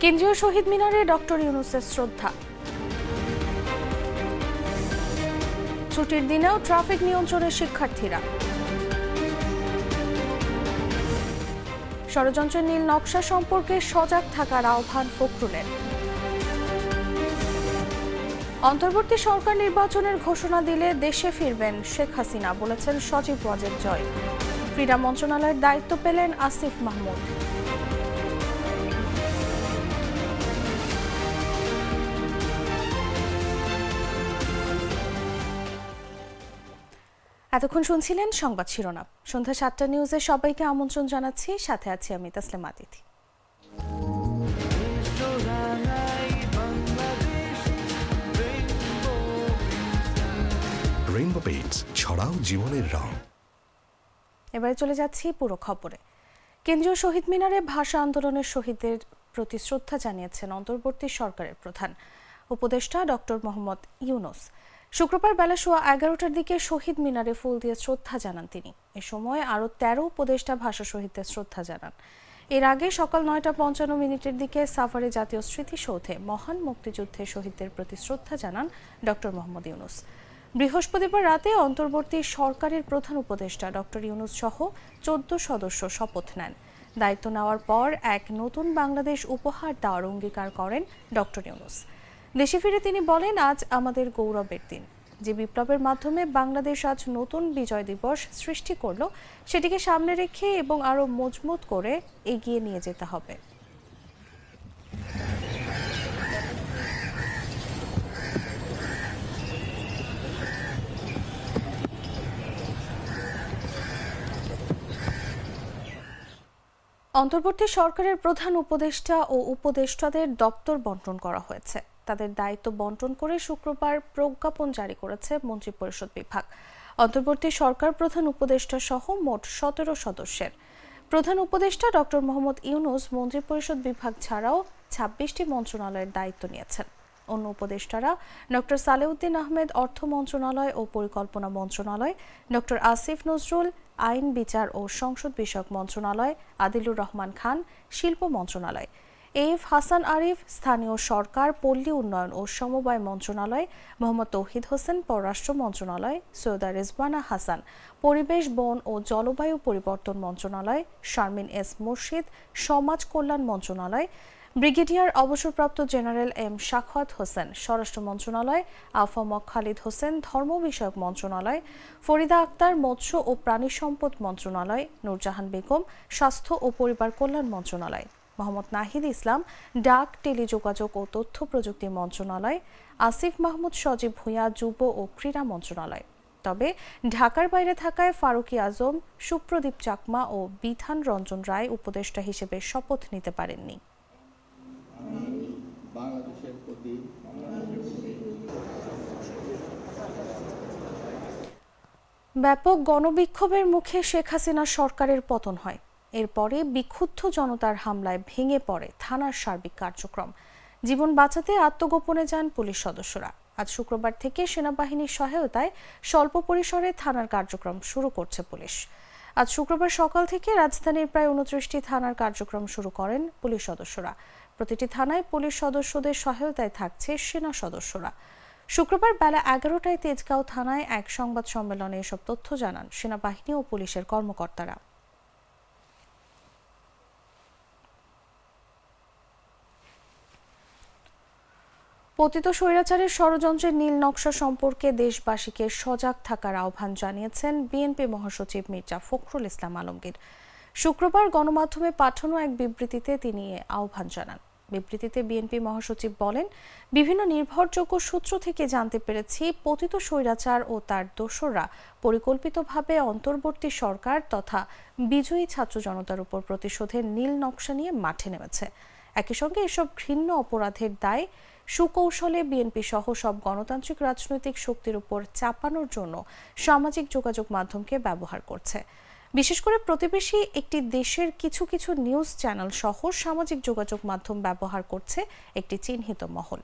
কেন্দ্রীয় শহীদ মিনারে ডক্টর ইউনূসের শ্রদ্ধা। ছুটির দিনেও ট্রাফিক নিয়ন্ত্রণে শিক্ষার্থীরা। ষড়যন্ত্রের নীল নকশা সম্পর্কে সজাগ থাকার আহ্বান ফখরুলের। অন্তর্বর্তী সরকার নির্বাচনের ঘোষণা দিলে দেশে ফিরবেন শেখ হাসিনা, বলেছেন সজীব ওয়াজেদ জয়। ক্রীড়া মন্ত্রণালয়ের দায়িত্ব পেলেন আসিফ মাহমুদ। এতক্ষণ শুনছিলেন সংবাদ শিরোনাম। সন্ধ্যা ৭টা নিউজে সবাইকে আমন্ত্রণ জানাচ্ছি, সাথে আছি আমি তাসলিমা তিথি। রেইনবো পেইন্টস, ছড়াও জীবনের রং। এবারে চলে যাচ্ছি পুরো খবরে। কেন্দ্রীয় শহীদ মিনারে ভাষা আন্দোলনের শহীদদের প্রতি শ্রদ্ধা জানিয়েছেন অন্তর্বর্তী সরকারের প্রধান উপদেষ্টা ডক্টর মোহাম্মদ ইউনূস। শুক্রবার বেলা 11:15টার দিকে শহীদ মিনারে ফুল দিয়ে শ্রদ্ধা জানান তিনি। এ সময় আরও 13 উপদেষ্টা ভাষা শহীদদের শ্রদ্ধা জানান। এর আগে সকাল 9:55 দিকে সাভারে জাতীয় স্মৃতিসৌধে মহান মুক্তিযুদ্ধের শহীদদের প্রতি শ্রদ্ধা জানান ডক্টর মোহাম্মদ ইউনূস। বৃহস্পতিবার রাতে অন্তর্বর্তী সরকারের প্রধান উপদেষ্টা ডক্টর ইউনূস সহ 14 সদস্য শপথ নেন। দায়িত্ব নেওয়ার পর এক নতুন বাংলাদেশ উপহার দেওয়ার অঙ্গীকার করেন ডক্টর ইউনূস। দেশে ফিরে তিনি বলেন, আজ আমাদের গৌরবের দিন। যে বিপ্লবের মাধ্যমে বাংলাদেশ আজ নতুন বিজয় দিবস সৃষ্টি করল, সেটিকে সামনে রেখে এবং আরও মজবুত করে এগিয়ে নিয়ে যেতে হবে। অন্তর্বর্তী সরকারের প্রধান উপদেষ্টা ও উপদেষ্টাদের দপ্তর বণ্টন করা হয়েছে। তাদের দায়িত্ব বণ্টন করে শুক্রবার প্রজ্ঞাপন জারি করেছে মন্ত্রিপরিষদ বিভাগ। অন্তর্বর্তী সরকার প্রধান উপদেষ্টা সহ মোট 17 সদস্যের প্রধান উপদেষ্টা ডক্টর মোহাম্মদ ইউনূস মন্ত্রিপরিষদ বিভাগ ছাড়াও 26টি মন্ত্রণালয়ের দায়িত্ব নিয়েছেন। অন্য উপদেষ্টারা ডক্টর সালেউদ্দিন আহমেদ অর্থ মন্ত্রণালয় ও পরিকল্পনা মন্ত্রণালয়, ডক্টর আসিফ নজরুল আইন বিচার ও সংসদ বিষয়ক মন্ত্রণালয়, আদিলুর রহমান খান শিল্প মন্ত্রণালয়, এএফ হাসান আরিফ স্থানীয় সরকার পল্লী উন্নয়ন ও সমবায় মন্ত্রণালয়, মোহাম্মদ তৌহিদ হোসেন পররাষ্ট্র মন্ত্রণালয়, সৈয়দা রেজওয়ানা হাসান পরিবেশ বন ও জলবায়ু পরিবর্তন মন্ত্রণালয়, শারমিন এস মুর্শিদ সমাজ কল্যাণ মন্ত্রণালয়, ব্রিগেডিয়ার অবসরপ্রাপ্ত জেনারেল এম শাখাওয়াত হোসেন স্বরাষ্ট্র মন্ত্রণালয়, আফামক খালিদ হোসেন ধর্ম বিষয়ক মন্ত্রণালয়, ফরিদা আক্তার মৎস্য ও প্রাণী সম্পদ মন্ত্রণালয়, নূরজাহান বেগম স্বাস্থ্য ও পরিবার কল্যাণ মন্ত্রণালয়, মোহাম্মদ নাহিদ ইসলাম ডাক, টেলিযোগাযোগ ও তথ্য প্রযুক্তি মন্ত্রণালয়, আসিফ মাহমুদ সজীব ভূঁইয়া যুব ও ক্রীড়া মন্ত্রণালয়। তবে ঢাকার বাইরে থাকায় ফারুকি আজম, সুপ্রদীপ চাকমা ও বিধান রঞ্জন রায় উপদেষ্টা হিসেবে শপথ নিতে পারেননি। ব্যাপক গণবিক্ষোভের মুখে শেখ হাসিনা সরকারের পতন হয়। এরপরে বিক্ষুব্ধ জনতার হামলায় ভেঙে পড়ে থানার সার্বিক কার্যক্রম। জীবন বাঁচাতে আত্মগোপনে যান পুলিশ সদস্যরা। আজ শুক্রবার থেকে সেনাবাহিনীর সহায়তায় স্বল্প পরিসরে থানার কার্যক্রম শুরু করছে পুলিশ। আজ শুক্রবার সকাল থেকে রাজধানীর প্রায় 29টি থানার কার্যক্রম শুরু করেন পুলিশ সদস্যরা। প্রতিটি থানায় পুলিশ সদস্যদের সহায়তায় থাকছে সেনা সদস্যরা। শুক্রবার বেলা 11টায় তেজগাঁও থানায় এক সংবাদ সম্মেলনে এসব তথ্য জানান সেনাবাহিনী ও পুলিশের কর্মকর্তারা। পতিত স্বৈরাচারের ষড়যন্ত্রের নীল নকশা সম্পর্কে দেশবাসীকে সজাগ থাকার আহ্বান জানিয়েছেন বিএনপি মহাসচিব মির্জা ফখরুল ইসলাম আলমগীর। শুক্রবার গণমাধ্যমে পাঠানো এক বিবৃতিতে তিনি আহ্বান জানান। বিবৃতিতে বিএনপি মহাসচিব বলেন, বিভিন্ন নির্ভরযোগ্য সূত্র থেকে জানতে পেরেছি পতিত স্বৈরাচার ও তার দোসররা পরিকল্পিতভাবে অন্তর্বর্তী সরকার তথা বিজয়ী ছাত্র জনতার উপর প্রতিশোধের নীল নকশা নিয়ে মাঠে নেমেছে। একই সঙ্গে এসব ঘৃণ্য অপরাধের দায় সুকৌশলে বিএনপি সহ সব গণতান্ত্রিক রাজনৈতিক শক্তির উপর চাপানোর জন্য সামাজিক যোগাযোগ মাধ্যমকে ব্যবহার করছে। বিশেষ করে প্রতিবেশী একটি দেশের কিছু কিছু নিউজ চ্যানেল সহ সামাজিক যোগাযোগ মাধ্যম ব্যবহার করছে একটি চিহ্নিত মহল।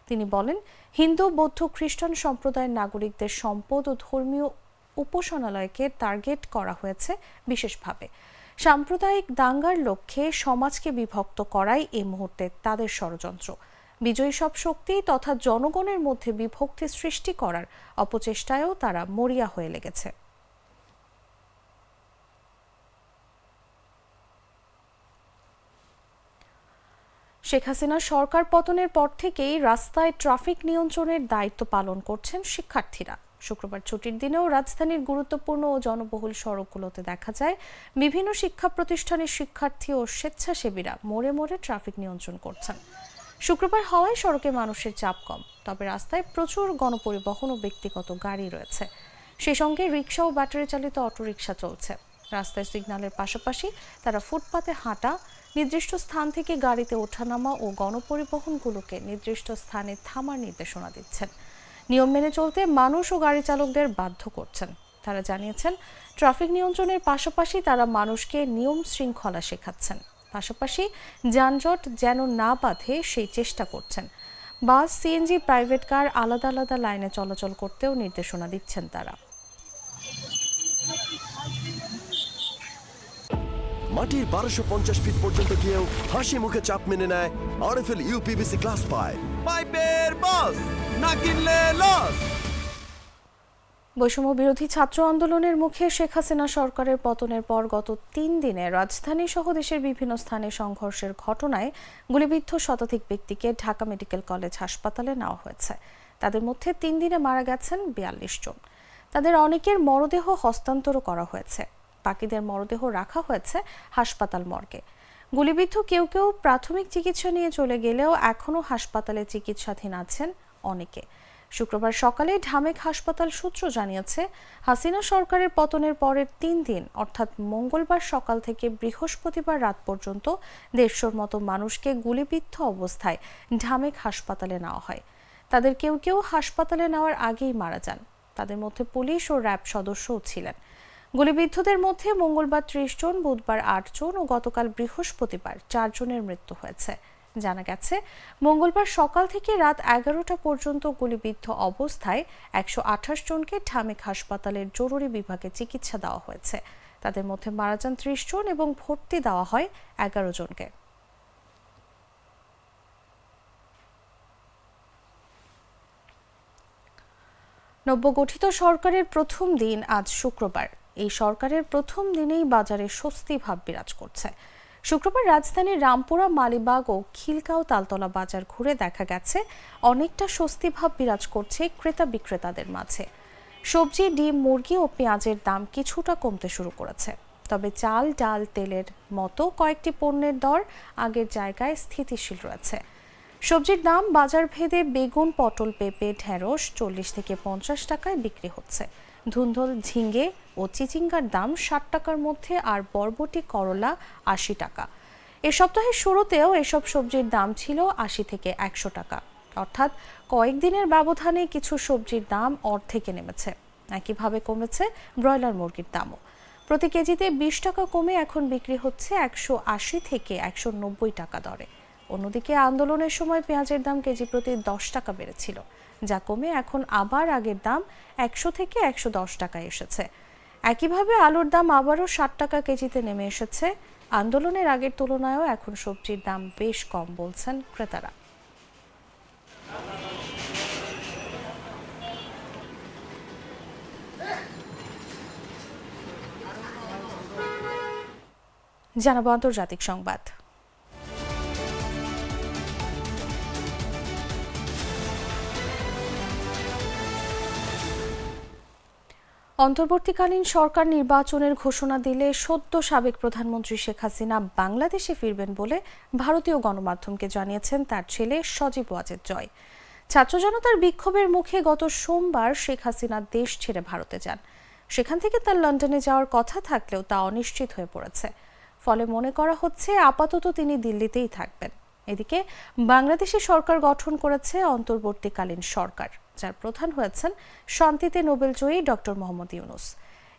তিনি বলেন, হিন্দু, বৌদ্ধ, খ্রিস্টান সম্প্রদায়ের নাগরিকদের সম্পদ ও ধর্মীয় উপাসনালয়কে টার্গেট করা হয়েছে বিশেষভাবে। সাম্প্রদায়িক দাঙ্গার লক্ষ্যে সমাজকে বিভক্ত করাই এই মুহূর্তে তাদের ষড়যন্ত্র। বিজয়ী সব শক্তি তথা জনগণের মধ্যে বিভক্তি সৃষ্টি করার অপচেষ্টায়ও তারা মরিয়া হয়ে লেগেছে। শেখ হাসিনা সরকার পতনের পর থেকেই রাস্তায় ট্রাফিক নিয়ন্ত্রণের দায়িত্ব পালন করছেন শিক্ষার্থীরা। শুক্রবার ছুটির দিনেও রাজধানীর গুরুত্বপূর্ণ ও জনবহুল সড়কগুলোতে দেখা যায় বিভিন্ন শিক্ষা প্রতিষ্ঠানের শিক্ষার্থী ও স্বেচ্ছাসেবীরা মোড়ে মোড়ে ট্রাফিক নিয়ন্ত্রণ করছেন। শুক্রবার হওয়ায় সড়কে মানুষের চাপ কম, তবে রাস্তায় প্রচুর গণপরিবহন ও ব্যক্তিগত গাড়ি রয়েছে। সেই সঙ্গে রিকশা ও ব্যাটারি চালিত অটোরিকশা চলছে। রাস্তায় সিগন্যালের পাশাপাশি তারা ফুটপাতে হাঁটা, নির্দিষ্ট স্থান থেকে গাড়িতে ওঠানামা ও গণপরিবহনগুলোকে নির্দিষ্ট স্থানে থামার নির্দেশনা দিচ্ছেন। নিয়ম মেনে চলতে মানুষ ও গাড়ি চালকদের বাধ্য করছেন। তারা জানিয়েছেন, ট্রাফিক নিয়ন্ত্রণের পাশাপাশি তারা মানুষকে নিয়ম শৃঙ্খলা শেখাচ্ছেন, পাশাপাশি যানজট যেন না বাধে সেই চেষ্টা করছেন। বাস, সিএনজি, প্রাইভেট কার আলাদা আলাদা লাইনে চলাচল করতেও নির্দেশনা দিচ্ছেন তারা। মাটির 1250 ফিট পর্যন্ত গিয়েও হাসি মুখে চাপ মেনে নেয় আরএফএল ইউপিভিসি গ্লাস পাইপ। পাইপের বস, না কিনলে লস। বৈষম্য বিরোধী ছাত্র আন্দোলনের মুখে শেখ হাসিনা সরকারের পতনের পর গত 3 দিনে রাজধানী সহ দেশের বিভিন্ন স্থানে সংঘর্ষের ঘটনায় গুলিবিদ্ধ শতাধিক ব্যক্তিকে ঢাকা মেডিকেল কলেজ হাসপাতালে নেওয়া হয়েছে। তাদের মধ্যে 3 দিনে মারা গেছেন 42 জন। তাদের অনেকের মরদেহ হস্তান্তরও করা হয়েছে। বাকিদের মরদেহ রাখা হয়েছে হাসপাতাল মর্গে। গুলিবিদ্ধ কেউ কেউ প্রাথমিক চিকিৎসা নিয়ে চলে গেলেও এখনও হাসপাতালে চিকিৎসাধীন আছেন অনেকে। শুক্রবার সকালে ঢামেক হাসপাতাল সূত্র জানিয়েছে, হাসিনা সরকারের পতনের পরের 3 দিন অর্থাৎ মঙ্গলবার সকাল থেকে বৃহস্পতিবার রাত পর্যন্ত 150 মতো মানুষকে গুলিবিদ্ধ অবস্থায় ঢামেক হাসপাতালে নেওয়া হয়। তাদের কেউ কেউ হাসপাতালে নেওয়ার আগেই মারা যান। তাদের মধ্যে পুলিশ ও র্যাব সদস্যও ছিলেন। গুলিবিদ্ধদের মধ্যে মঙ্গলবার 30 জন, বুধবার 8 জন ও গতকাল বৃহস্পতিবার 4 জনের মৃত্যু হয়েছে। জানা গেছে, মঙ্গলবার সকাল থেকে রাত 11টা পর্যন্ত গুলিবিদ্ধ অবস্থায় 128 জনকে ঢামেক হাসপাতালের জরুরি বিভাগে চিকিৎসা দেওয়া হয়েছে। তাদের মধ্যে মারা যান 30 জন এবং ভর্তি দেওয়া হয় 11 জনকে। নবগঠিত সরকারের প্রথম দিন আজ শুক্রবার। এই সরকারের প্রথম দিনেই বাজারে স্বস্তি ভাব বিরাজ করছে। শুক্রবার রাজধানীর রামপুরা, মালিবাগ ও খিলগাঁও তালতলা বাজার ঘুরে দেখা গেছে অনেকটা স্বস্তি ভাব বিরাজ করছে ক্রেতা বিক্রেতাদের মাঝে। সবজি, ডিম, মুরগি ও পেঁয়াজের দাম কিছুটা কমতে শুরু করেছে, তবে চাল, ডাল, তেলের মতো কয়েকটি পণ্যের দর আগের জায়গায় স্থিতিশীল রয়েছে। সবজির দাম বাজার ভেদে বেগুন, পটল, পেঁপে, ঢেঁড়স 40 থেকে 50 টাকায় বিক্রি হচ্ছে। ধুন্দুল, ঝিঙ্গে ও চিচিঙ্গার দাম 60 টাকার মধ্যে, আর বরবটি, করলা 80 টাকা। এ সপ্তাহের শুরুতেও এসব সবজির দাম ছিল 80 থেকে 100 টাকা, অর্থাৎ কয়েকদিনের ব্যবধানে কিছু সবজির দাম অর্ধেকে নেমেছে। একইভাবে কমেছে ব্রয়লার মুরগির দামও। প্রতি কেজিতে 20 টাকা কমে এখন বিক্রি হচ্ছে 180 থেকে 190 টাকা দরে। অন্যদিকে আন্দোলনের সময় পেঁয়াজের দাম কেজি প্রতি 10 টাকা বেড়েছিল, যা কমে এখন আবার আগের দাম 100 থেকে 110 টাকায় এসেছে। একইভাবে আলুর দাম আবারও 60 টাকা কেজিতে নেমে এসেছে। আন্দোলনের আগের তুলনায়ও এখন সবজির দাম বেশ কম বলছেন ক্রেতারা। জানাবো আন্তর্জাতিক সংবাদ। অন্তর্বর্তীকালীন সরকার নির্বাচনের ঘোষণা দিলে সদ্য সাবেক প্রধানমন্ত্রী শেখ হাসিনা বাংলাদেশে ফিরবেন বলে ভারতীয় গণমাধ্যমকে জানিয়েছেন তার ছেলে সজীব ওয়াজেদ জয়। ছাত্র জনতার বিক্ষোভের মুখে গত সোমবার শেখ হাসিনা দেশ ছেড়ে ভারতে যান। সেখান থেকে তার লন্ডনে যাওয়ার কথা থাকলেও তা অনিশ্চিত হয়ে পড়েছে। ফলে মনে করা হচ্ছে আপাতত তিনি দিল্লিতেই থাকবেন। এদিকে বাংলাদেশে সরকার গঠন করেছে অন্তর্বর্তীকালীন সরকার, যার প্রধান হয়েছেন শান্তিতে নোবেলজয়ী ডক্টর মোহাম্মদ ইউনূস।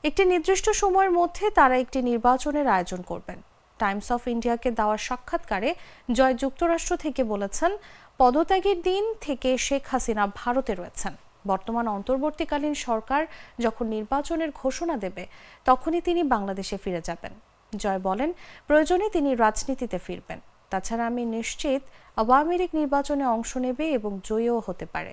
একটি নির্দিষ্ট সময়ের মধ্যে তারা একটি নির্বাচনের আয়োজন করবেন। টাইমস অফ ইন্ডিয়াকে দেওয়া সাক্ষাৎকারে জয় যুক্তরাষ্ট্র থেকে বলেছেন, পদত্যাগের দিন থেকে শেখ হাসিনা ভারতে রয়েছেন। বর্তমান অন্তর্বর্তীকালীন সরকার যখন নির্বাচনের ঘোষণা দেবে তখনই তিনি বাংলাদেশে ফিরে যাবেন। জয় বলেন, প্রয়োজনে তিনি রাজনীতিতে ফিরবেন। তাছাড়া আমি নিশ্চিত আওয়ামী লীগ নির্বাচনে অংশ নেবে এবং জয়ীও হতে পারে।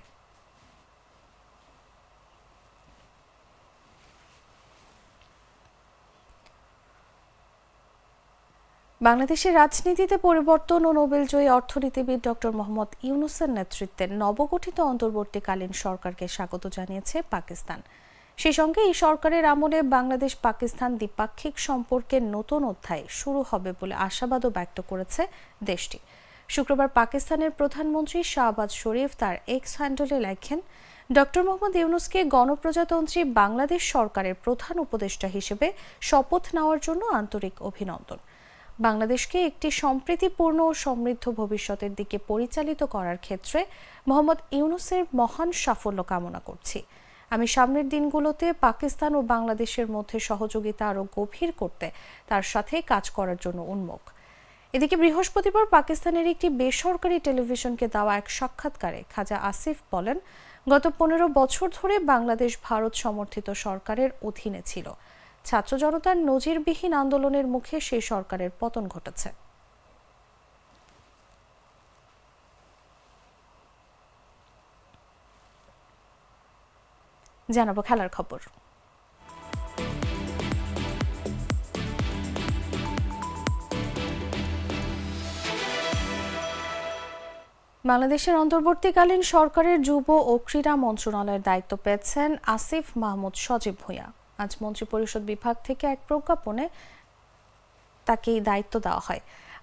বাংলাদেশের রাজনীতিতে পরিবর্তন ও নোবেলজয়ী অর্থনীতিবিদ ডক্টর মোহাম্মদ ইউনূসের নেতৃত্বে নবগঠিত অন্তর্বর্তীকালীন সরকারকে স্বাগত জানিয়েছে পাকিস্তান। সেই সঙ্গে এই সরকারের আমলে বাংলাদেশ পাকিস্তান দ্বিপাক্ষিক সম্পর্কের নতুন অধ্যায় শুরু হবে বলে আশাবাদও ব্যক্ত করেছে দেশটি। শুক্রবার পাকিস্তানের প্রধানমন্ত্রী শাহবাজ শরীফ তার এক্স হ্যান্ডেলে লেখেন, ডক্টর মোহাম্মদ ইউনূসকে গণপ্রজাতন্ত্রী বাংলাদেশ সরকারের প্রধান উপদেষ্টা হিসেবে শপথ নেওয়ার জন্য আন্তরিক অভিনন্দন। বাংলাদেশকে একটি সম্প্রীতিপূর্ণ ও সমৃদ্ধ ভবিষ্যতের দিকে পরিচালিত করার ক্ষেত্রে মোহাম্মদ ইউনূসের মহান সাফল্য কামনা করছি। আমি সামনের দিনগুলোতে পাকিস্তান ও বাংলাদেশের মধ্যে সহযোগিতা আরও গভীর করতে তার সাথে কাজ করার জন্য উন্মুখ। এদিকে বৃহস্পতিবার পাকিস্তানের একটি বেসরকারি টেলিভিশনকে দেওয়া এক সাক্ষাৎকারে খাজা আসিফ বলেন, গত 15 বছর ধরে বাংলাদেশ ভারত সমর্থিত সরকারের অধীনে ছিল। ছাত্র জনতার নজিরবিহীন আন্দোলনের মুখে সেই সরকারের পতন ঘটেছে। জানাবো খেলার খবর। বাংলাদেশের অন্তর্বর্তীকালীন সরকারের যুব ও ক্রীড়া মন্ত্রণালয়ের দায়িত্ব পেয়েছেন আসিফ মাহমুদ সজীব ভূঁইয়া। আজ মন্ত্রিপরিষদ বিভাগ থেকে এক প্রজ্ঞাপনে তাকে এই দায়িত্ব দেওয়া হয়।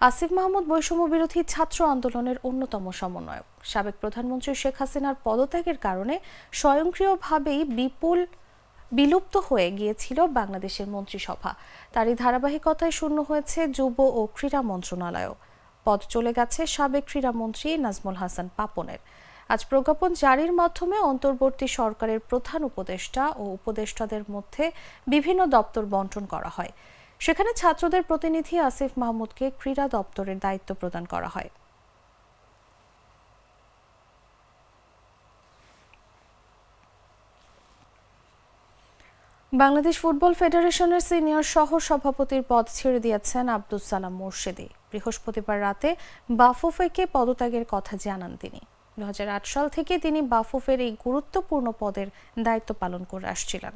আসিফ মাহমুদ বৈষম্য বিরোধী ছাত্র আন্দোলনের অন্যতম সমন্বয়ক। সাবেক প্রধানমন্ত্রী শেখ হাসিনার পদত্যাগের কারণে স্বয়ংক্রিয়ভাবেই বিলুপ্ত হয়ে গিয়েছিল বাংলাদেশের মন্ত্রিসভা। তারই ধারাবাহিকতায় শূন্য হয়েছে যুব ও ক্রীড়া মন্ত্রণালয়। পদ চলে গেছে সাবেক ক্রীড়ামন্ত্রী নাজমুল হাসান পাপনের। আজ প্রজ্ঞাপন জারির মাধ্যমে অন্তর্বর্তী সরকারের প্রধান উপদেষ্টা ও উপদেষ্টাদের মধ্যে বিভিন্ন দপ্তর বন্টন করা হয়। সেখানে ছাত্রদের প্রতিনিধি আসিফ মাহমুদকে ক্রীড়া দপ্তরের দায়িত্ব প্রদান করা হয়। বাংলাদেশ ফুটবল ফেডারেশনের সিনিয়র সহ সভাপতির পদ ছেড়ে দিয়েছেন আব্দুস সালাম মুর্শেদী। বৃহস্পতিবার রাতে বাফুফেকে পদত্যাগের কথা জানান তিনি। 2008 সাল থেকে তিনি বাফুফের এই গুরুত্বপূর্ণ পদের দায়িত্ব পালন করে আসছিলেন।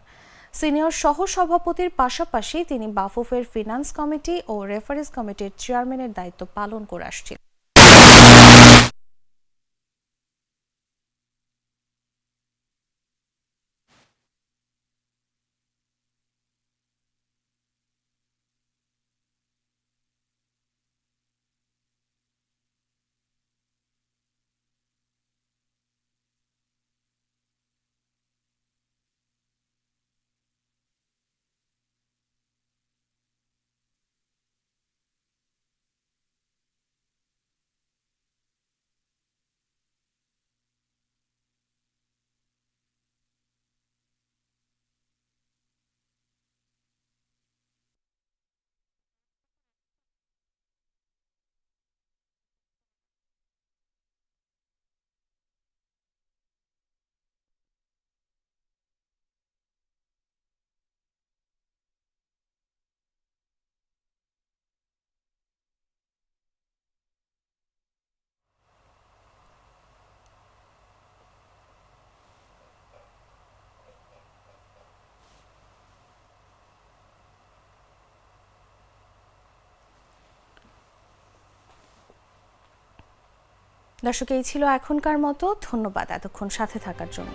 সিনিয়র সহ সভাপতির পাশাপাশি তিনি বাফুফের ফিনান্স কমিটি ও রেফারেন্স কমিটির চেয়ারম্যানের দায়িত্ব পালন করে আসছিলেন। দর্শক, এই ছিল এখনকার মতো। ধন্যবাদ এতক্ষণ সাথে থাকার জন্য।